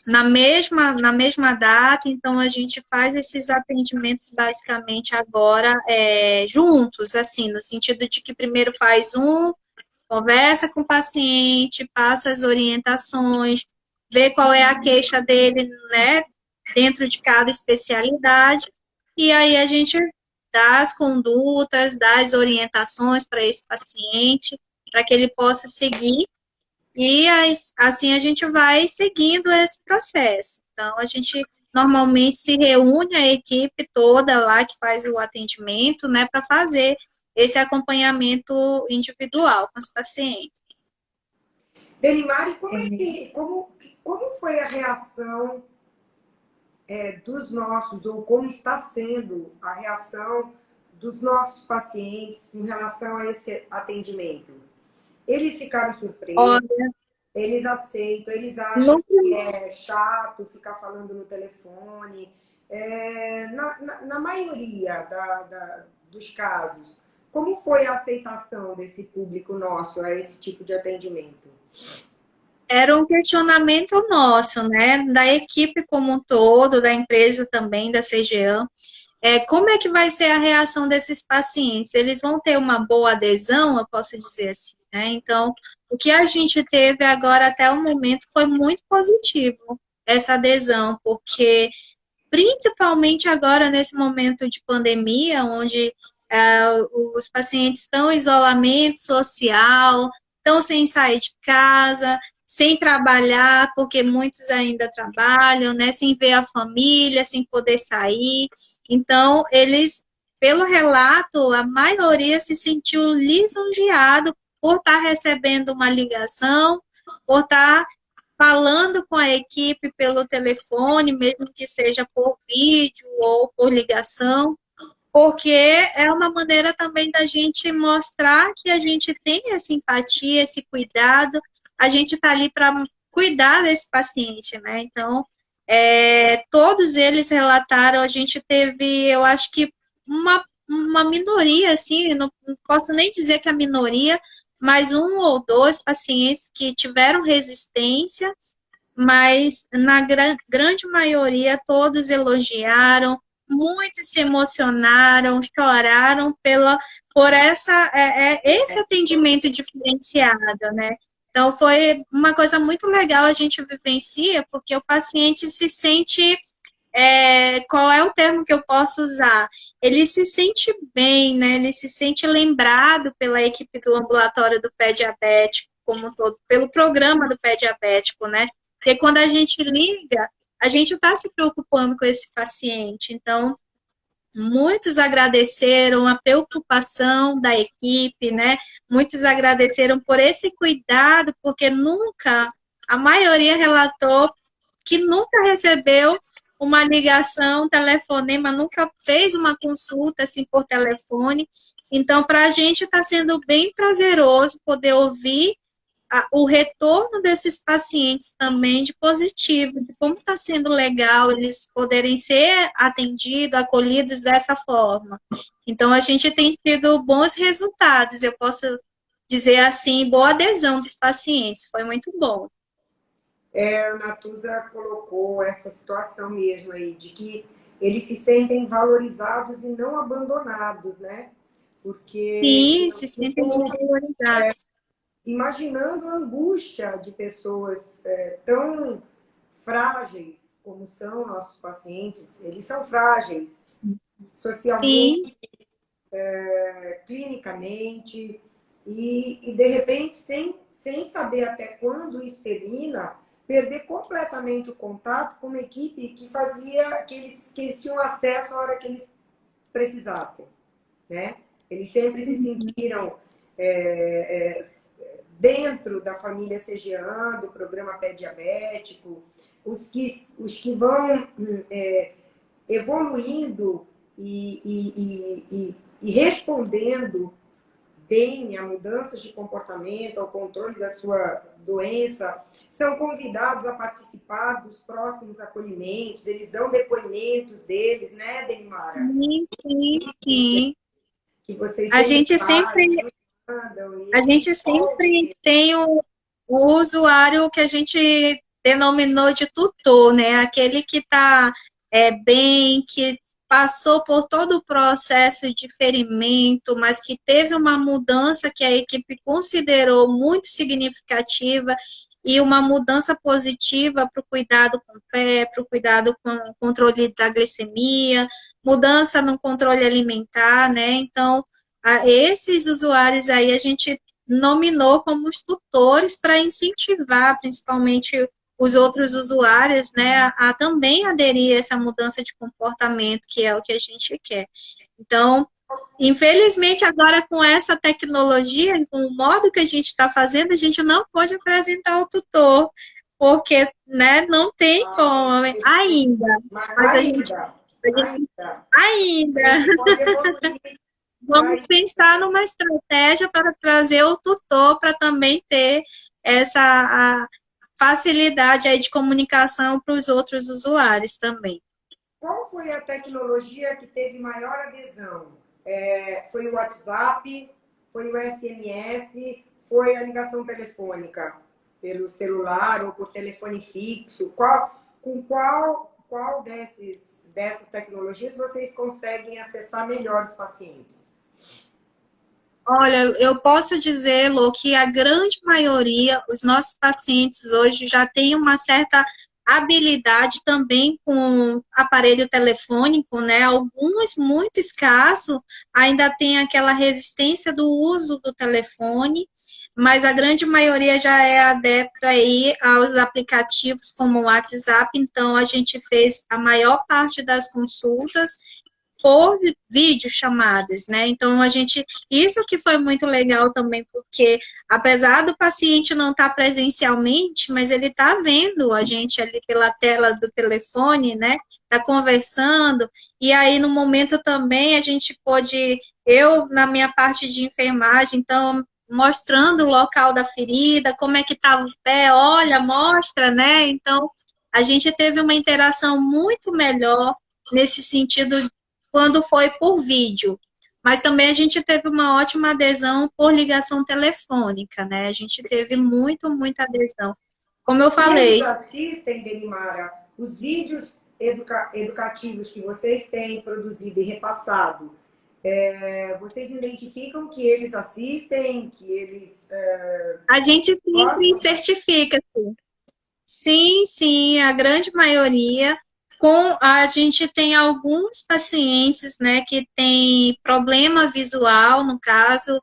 na mesma data, então a gente faz esses atendimentos basicamente agora juntos, assim, no sentido de que primeiro faz conversa com o paciente, passa as orientações, vê qual é a queixa dele, né, dentro de cada especialidade, e aí a gente dá as condutas, dá as orientações para esse paciente, para que ele possa seguir e assim a gente vai seguindo esse processo. Então, a gente normalmente se reúne a equipe toda lá que faz o atendimento, né, para fazer esse acompanhamento individual com os pacientes. Delimari, como foi a reação dos nossos, ou como está sendo a reação dos nossos pacientes em relação a esse atendimento? Eles ficaram surpresos, Olha, eles aceitam, eles acham no, que é chato ficar falando no telefone. Na maioria dos casos, como foi a aceitação desse público nosso a esse tipo de atendimento? era um questionamento nosso, né, da equipe como um todo, da empresa também, da CGAM. Como é que vai ser a reação desses pacientes? Eles vão ter uma boa adesão, eu posso dizer assim, né? Então, o que a gente teve agora até o momento foi muito positivo, essa adesão, porque principalmente agora nesse momento de pandemia, onde os pacientes estão em isolamento social, estão sem sair de casa, sem trabalhar, porque muitos ainda trabalham, né, sem ver a família, sem poder sair. Então, eles, pelo relato, a maioria se sentiu lisonjeado por estar recebendo uma ligação, por estar falando com a equipe pelo telefone, mesmo que seja por vídeo ou por ligação, porque é uma maneira também da gente mostrar que a gente tem essa empatia, esse cuidado, a gente está ali para cuidar desse paciente, né? Então, todos eles relataram, a gente teve, eu acho que uma minoria, assim, não posso nem dizer que a minoria, mas um ou dois pacientes que tiveram resistência, mas na grande maioria todos elogiaram, muitos se emocionaram, choraram por esse atendimento diferenciado, né? Então foi uma coisa muito legal a gente vivencia, porque o paciente se sente, qual é o termo que eu posso usar? Ele se sente bem, né? Ele se sente lembrado pela equipe do ambulatório do pé diabético, como um todo, pelo programa do pé diabético, né? Porque quando a gente liga, a gente está se preocupando com esse paciente. Então, muitos agradeceram a preocupação da equipe, né? Muitos agradeceram por esse cuidado, porque a maioria relatou que nunca recebeu uma ligação, um telefonema, nunca fez uma consulta assim por telefone. Então, para a gente está sendo bem prazeroso poder ouvir o retorno desses pacientes também de positivo, de como está sendo legal eles poderem ser atendidos, acolhidos dessa forma. Então, a gente tem tido bons resultados, eu posso dizer assim, boa adesão dos pacientes, foi muito bom. A Natuza colocou essa situação mesmo aí, de que eles se sentem valorizados e não abandonados, né? Porque Sim, se sentem valorizados. imaginando a angústia de pessoas tão frágeis, como são nossos pacientes, eles são frágeis Sim, socialmente, clinicamente, de repente, sem saber até quando isso termina, perder completamente o contato com uma equipe que fazia, que eles tinham acesso à hora que eles precisassem, né? Eles sempre se sentiram é, dentro da família CGAN, do programa Pé Diabético, os que vão evoluindo e respondendo bem a mudanças de comportamento, ao controle da sua doença, são convidados a participar dos próximos acolhimentos, eles dão depoimentos deles, né, Denimara? sim, sim, sim. Que vocês A sempre gente fazem, sempre, mandam, e a eles gente sempre envolvem. tem o usuário que a gente denominou de tutor, né? Aquele que está bem, que passou por todo o processo de ferimento, mas que teve uma mudança que a equipe considerou muito significativa e uma mudança positiva para o cuidado com o pé, para o cuidado com o controle da glicemia, mudança no controle alimentar, né? Então, esses usuários aí a gente nominou como os tutores para incentivar, principalmente os outros usuários, né, a também aderir a essa mudança de comportamento, que é o que a gente quer. Então, infelizmente, agora com essa tecnologia, com o modo que a gente está fazendo, a gente não pode apresentar o tutor, porque, né, não tem como ainda, Mas mas ainda, a gente ainda, a ainda gente pode evoluir para vamos pensar numa estratégia para trazer o tutor para também ter essa facilidade aí de comunicação para os outros usuários também. Qual foi a tecnologia que teve maior adesão? Foi o WhatsApp? Foi o SMS? Foi a ligação telefônica pelo celular ou por telefone fixo? Qual dessas tecnologias vocês conseguem acessar melhor os pacientes? Olha, eu posso dizer, Lô, que a grande maioria, os nossos pacientes hoje já têm uma certa habilidade também com aparelho telefônico, né? Alguns muito escassos ainda têm aquela resistência do uso do telefone, mas a grande maioria já é adepta aí aos aplicativos como o WhatsApp, então a gente fez a maior parte das consultas por videochamadas, né? Então, isso que foi muito legal também, porque apesar do paciente não estar presencialmente, mas ele está vendo a gente ali pela tela do telefone, né? Está conversando, e aí no momento também a gente pôde, eu na minha parte de enfermagem, então mostrando o local da ferida, como é que estava o pé, olha, mostra, né? Então, a gente teve uma interação muito melhor nesse sentido quando foi por vídeo. Mas também a gente teve uma ótima adesão por ligação telefônica, né? A gente teve muita adesão. Como eu E eles falei, assistem, Denimara, os vídeos educativos que vocês têm produzido e repassado. Vocês identificam que eles assistem, que eles a gente sempre gostam? certifica. Sim, sim, a grande maioria. A gente tem alguns pacientes, né, que tem problema visual, no caso,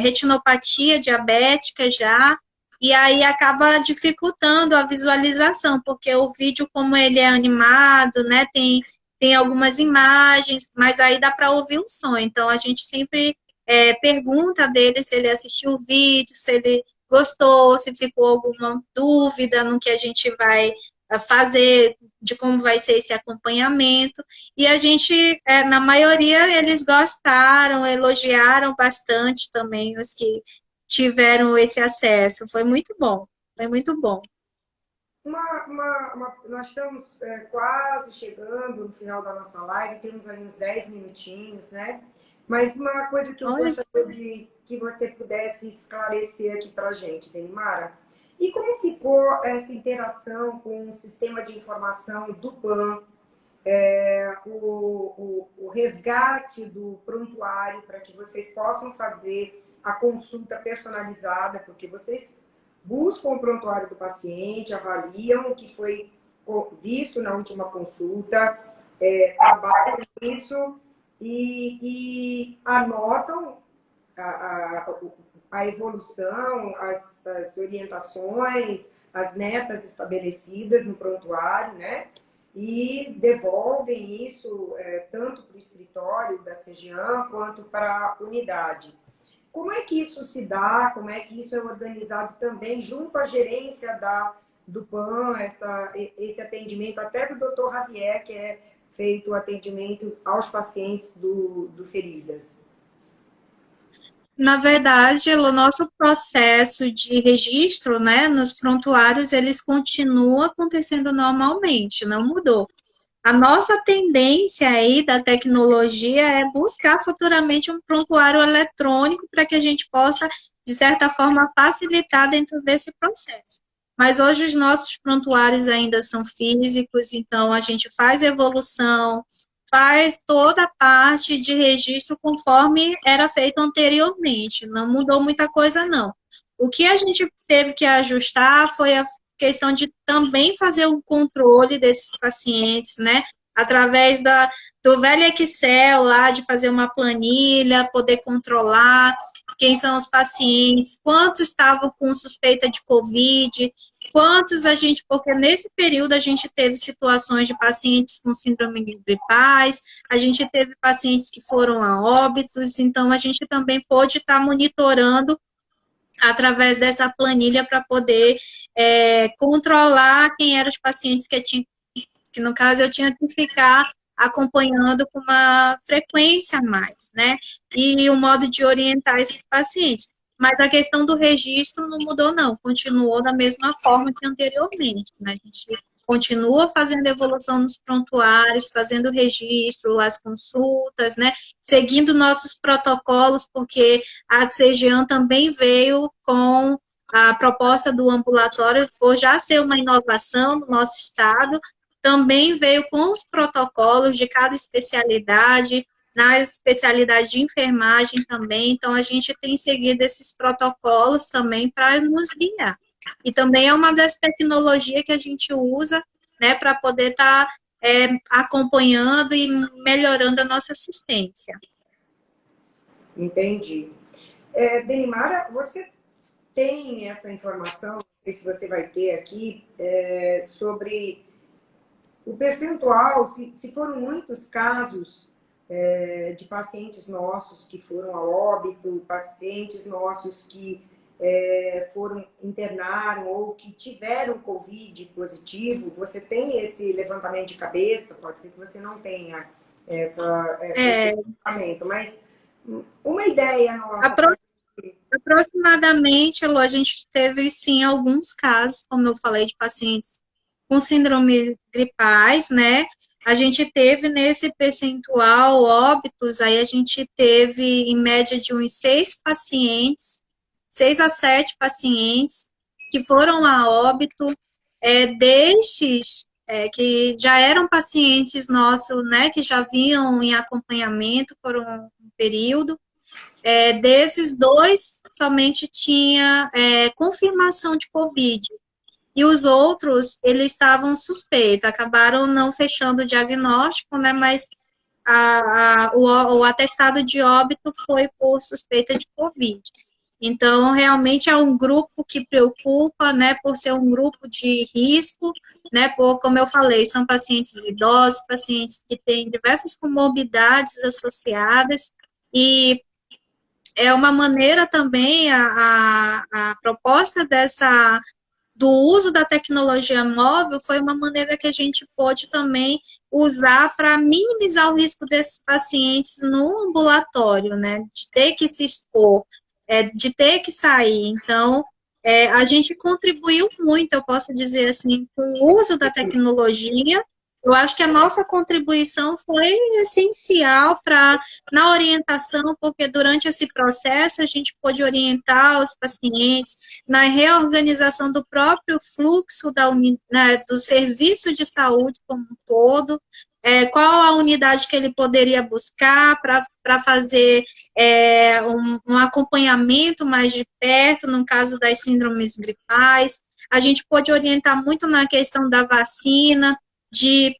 retinopatia diabética já, e aí acaba dificultando a visualização, porque o vídeo, como ele é animado, né, tem algumas imagens, mas aí dá para ouvir um som. Então, a gente sempre pergunta dele se ele assistiu o vídeo, se ele gostou, se ficou alguma dúvida no que a gente vai fazer, de como vai ser esse acompanhamento. E a gente, na maioria, eles gostaram, elogiaram bastante também os que tiveram esse acesso. Foi muito bom, foi muito bom. Nós estamos quase chegando no final da nossa live, temos aí uns 10 minutinhos, né? Mas uma coisa que eu Olha, gostaria de que você pudesse esclarecer aqui para a gente, Denimara, e como ficou essa interação com o sistema de informação do PAN, o resgate do prontuário para que vocês possam fazer a consulta personalizada, porque vocês buscam o prontuário do paciente, avaliam o que foi visto na última consulta, trabalham isso e anotam a evolução, as orientações, as metas estabelecidas no prontuário, né? E devolvem isso tanto para o escritório da CGAM quanto para a unidade. Como é que isso se dá? Como é que isso é organizado também junto à gerência do PAN, esse atendimento até do Dr. Javier, que é feito o atendimento aos pacientes do Feridas? Na verdade, o nosso processo de registro, né, nos prontuários, eles continuam acontecendo normalmente, não mudou. A nossa tendência aí da tecnologia é buscar futuramente um prontuário eletrônico para que a gente possa, de certa forma, facilitar dentro desse processo. Mas hoje os nossos prontuários ainda são físicos, então a gente faz evolução, faz toda a parte de registro conforme era feito anteriormente, não mudou muita coisa, não. O que a gente teve que ajustar foi a questão de também fazer o controle desses pacientes, né? Através do velho Excel lá, de fazer uma planilha, poder controlar quem são os pacientes, quantos estavam com suspeita de Covid, quantos a gente, porque nesse período a gente teve situações de pacientes com síndrome gripais, a gente teve pacientes que foram a óbitos, então a gente também pôde estar monitorando através dessa planilha para poder controlar quem eram os pacientes que no caso eu tinha que ficar acompanhando com uma frequência a mais, né? E o modo de orientar esses pacientes. Mas a questão do registro não mudou, não, continuou da mesma forma que anteriormente, né? A gente continua fazendo evolução nos prontuários, fazendo registro, as consultas, né? Seguindo nossos protocolos, porque a CGAM também veio com a proposta do ambulatório, por já ser uma inovação no nosso estado, também veio com os protocolos de cada especialidade, na especialidade de enfermagem também, então a gente tem seguido esses protocolos também para nos guiar. E também é uma das tecnologias que a gente usa, né, para poder estar acompanhando e melhorando a nossa assistência. Entendi. Denimara, você tem essa informação, não sei se você vai ter aqui, sobre o percentual, se foram muitos casos de pacientes nossos que foram a óbito, pacientes nossos que internaram ou que tiveram Covid positivo, você tem esse levantamento de cabeça? Pode ser que você não tenha esse levantamento, mas uma ideia nossa. Aproximadamente, Lu, a gente teve, sim, alguns casos, como eu falei, de pacientes com síndrome gripais, né? A gente teve nesse percentual óbitos, aí a gente teve em média de uns 6 pacientes, 6 a 7 pacientes que foram a óbito, destes que já eram pacientes nossos, né, que já vinham em acompanhamento por um período. Desses 2, somente tinha confirmação de Covid. E os outros, eles estavam suspeitos, acabaram não fechando o diagnóstico, né, mas o atestado de óbito foi por suspeita de Covid. Então, realmente é um grupo que preocupa, né, por ser um grupo de risco, né, como eu falei, são pacientes idosos, pacientes que têm diversas comorbidades associadas, e é uma maneira também, a proposta do uso da tecnologia móvel foi uma maneira que a gente pôde também usar para minimizar o risco desses pacientes no ambulatório, né, de ter que se expor, de ter que sair. Então, a gente contribuiu muito, eu posso dizer assim, com o uso da tecnologia. Eu acho que a nossa contribuição foi essencial na orientação, porque durante esse processo a gente pôde orientar os pacientes na reorganização do próprio fluxo do serviço de saúde como um todo, qual a unidade que ele poderia buscar para fazer um acompanhamento mais de perto, no caso das síndromes gripais. A gente pôde orientar muito na questão da vacina, de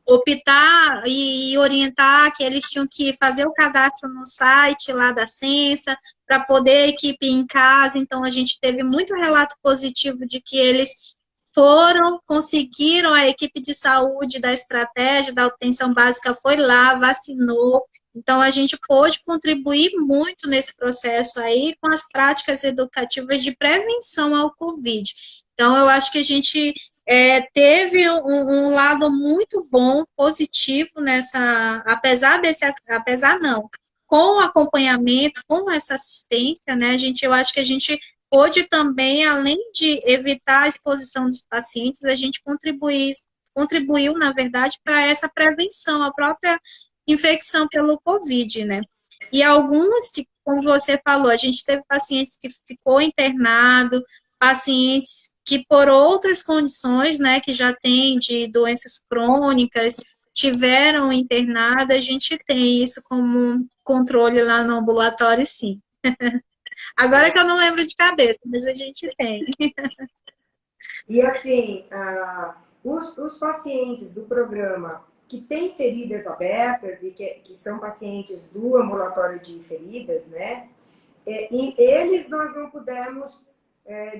optar e orientar que eles tinham que fazer o cadastro no site lá da Censa, para poder a equipe em casa. Então, a gente teve muito relato positivo de que eles foram, conseguiram, a equipe de saúde da estratégia da obtenção básica foi lá, vacinou. Então, a gente pôde contribuir muito nesse processo aí com as práticas educativas de prevenção ao Covid. Então, eu acho que a gente teve um lado muito bom, positivo nessa, apesar não, com o acompanhamento, com essa assistência, né, eu acho que a gente pôde também, além de evitar a exposição dos pacientes, a gente contribuiu, na verdade, para essa prevenção, a própria infecção pelo Covid, né. E alguns que, como você falou, a gente teve pacientes que ficou internado, pacientes que por outras condições, né, que já têm de doenças crônicas, tiveram internada, a gente tem isso como um controle lá no ambulatório, sim. Agora que eu não lembro de cabeça, mas a gente tem. E assim, os pacientes do programa que têm feridas abertas e que são pacientes do ambulatório de feridas, né? E eles nós não pudemos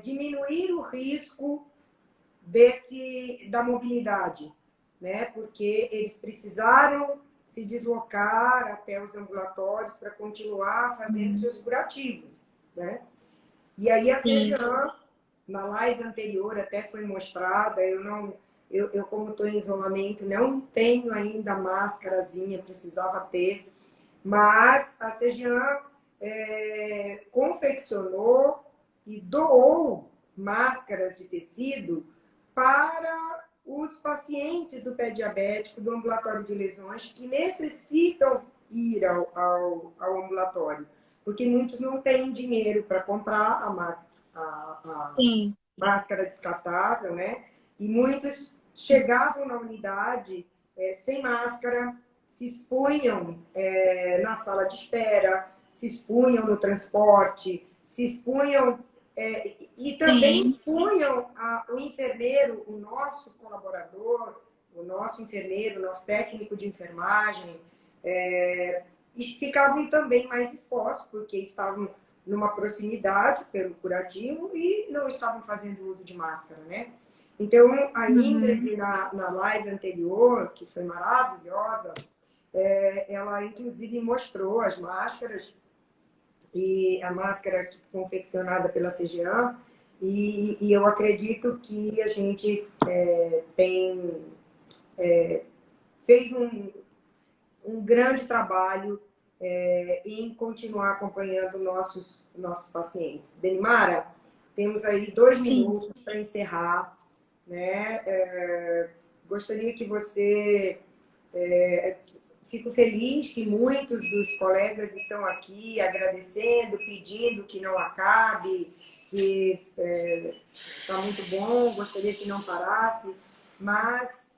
diminuir o risco da mobilidade, né? Porque eles precisaram se deslocar até os ambulatórios para continuar fazendo seus curativos, né? E aí a CEJAM, na live anterior até foi mostrada, eu como estou em isolamento, não tenho ainda a máscarazinha, precisava ter, mas a CEJAM confeccionou e doou máscaras de tecido para os pacientes do pé diabético, do ambulatório de lesões, que necessitam ir ao ambulatório, porque muitos não têm dinheiro para comprar a máscara descartável, né? E muitos chegavam na unidade sem máscara, se expunham na sala de espera, se expunham no transporte, se expunham e também expunham o enfermeiro, o nosso colaborador, o nosso enfermeiro, o nosso técnico de enfermagem, e ficavam também mais expostos, porque estavam numa proximidade pelo curativo e não estavam fazendo uso de máscara, né? Então, a Ingrid, na live anterior, que foi maravilhosa, ela inclusive mostrou as máscaras, e a máscara confeccionada pela CGAM, e eu acredito que a gente fez um grande trabalho em continuar acompanhando nossos pacientes. Denimara, temos aí 2 minutos para encerrar, né? Gostaria que você... Fico feliz que muitos dos colegas estão aqui agradecendo, pedindo que não acabe, que está muito bom, gostaria que não parasse, mas,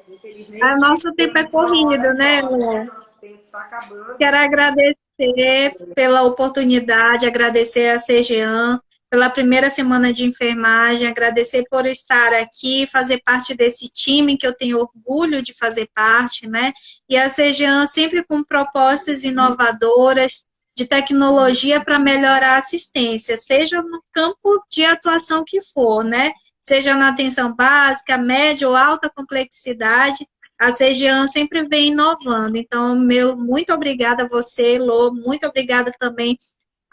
infelizmente... O nosso tempo é corrido, né, Lé? Nosso tempo está acabando. Quero agradecer pela oportunidade, agradecer a CGAM pela primeira semana de enfermagem, agradecer por estar aqui, fazer parte desse time que eu tenho orgulho de fazer parte, né? E a CGAM sempre com propostas inovadoras de tecnologia para melhorar a assistência, seja no campo de atuação que for, né? Seja na atenção básica, média ou alta complexidade, a CGAM sempre vem inovando. Então, muito obrigada a você, Lô, muito obrigada também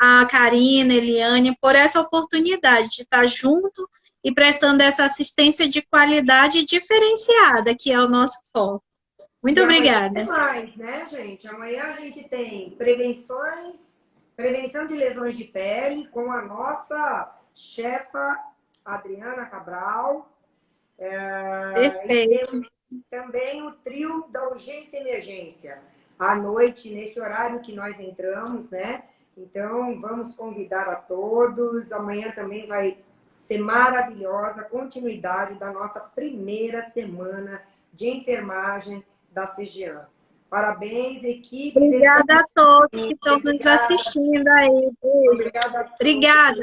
a Karina, Eliane, por essa oportunidade de estar junto e prestando essa assistência de qualidade diferenciada, que é o nosso foco. Muito obrigada. Tem mais, né, gente? Amanhã a gente tem prevenção de lesões de pele com a nossa chefa Adriana Cabral. Perfeito. E também o trio da urgência e emergência, à noite, nesse horário que nós entramos, né? Então, vamos convidar a todos. Amanhã também vai ser maravilhosa a continuidade da nossa primeira semana de enfermagem da CGEAM. Parabéns, equipe. Obrigada a todos que estão nos Obrigada, assistindo aí. Beijo. obrigada a todos. Obrigada.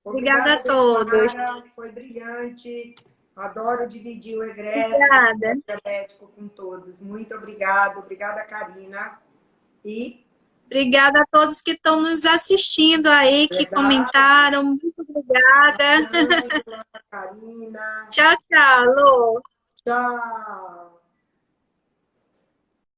Obrigada Obrigada, a todos. Silmara, foi brilhante. Adoro dividir o egresso Obrigada. do diabético com todos. Muito obrigada. Obrigada, Karina. E, Obrigada a todos que estão nos assistindo aí, que verdade, comentaram. Muito obrigada. Ângela, Karina. Tchau, tchau, Lô. Tchau.